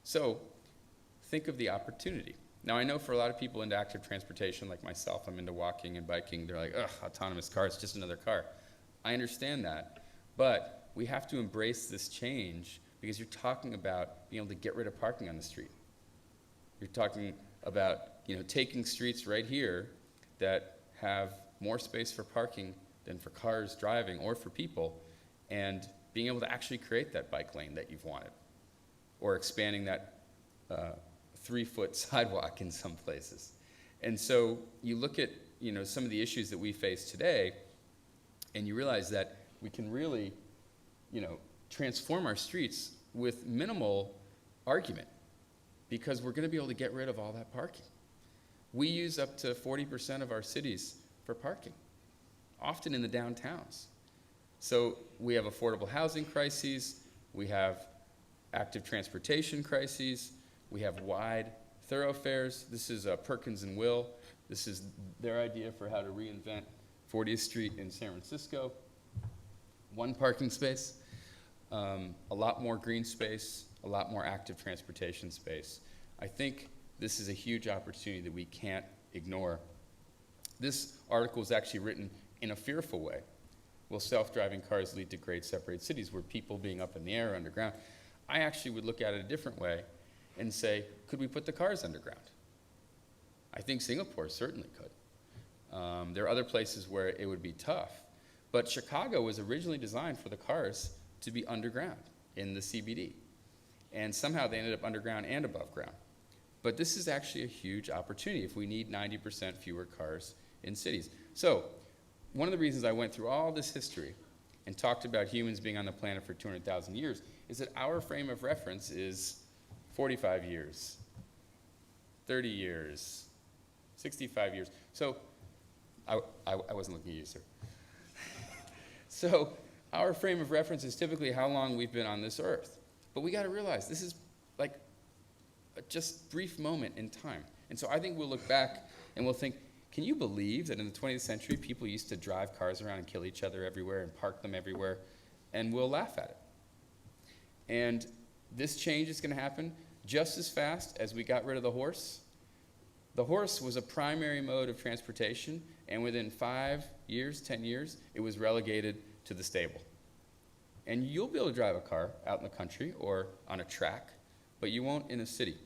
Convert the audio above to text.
So think of the opportunity. Now, I know for a lot of people into active transportation, like myself, I'm into walking and biking, they're like, ugh, autonomous car, it's just another car. I understand that, but we have to embrace this change because you're talking about being able to get rid of parking on the street. You're talking about, taking streets right here that have more space for parking than for cars driving or for people, and being able to actually create that bike lane that you've wanted, or expanding that 3-foot sidewalk in some places. And so you look at some of the issues that we face today, and you realize that we can really transform our streets with minimal argument, because we're going to be able to get rid of all that parking. We use up to 40% of our cities for parking, often in the downtowns. So we have affordable housing crises, we have active transportation crises, we have wide thoroughfares. This is Perkins and Will. This is their idea for how to reinvent 40th Street in San Francisco. One parking space, a lot more green space, a lot more active transportation space. I think this is a huge opportunity that we can't ignore. This article was actually written in a fearful way. Will self-driving cars lead to great separated cities where people being up in the air, underground? I actually would look at it a different way and say, could we put the cars underground? I think Singapore certainly could. There are other places where it would be tough. But Chicago was originally designed for the cars to be underground in the CBD. And somehow they ended up underground and above ground. But this is actually a huge opportunity if we need 90% fewer cars in cities. So one of the reasons I went through all this history and talked about humans being on the planet for 200,000 years is that our frame of reference is 45 years, 30 years, 65 years. So I wasn't looking at you, sir. So our frame of reference is typically how long we've been on this earth. But we got to realize this is like a just brief moment in time. And so I think we'll look back and we'll think, can you believe that in the 20th century people used to drive cars around and kill each other everywhere and park them everywhere? And we'll laugh at it. And this change is going to happen just as fast as we got rid of the horse. The horse was a primary mode of transportation, and within 5 years, 10 years, it was relegated to the stable. And you'll be able to drive a car out in the country or on a track, but you won't in a city.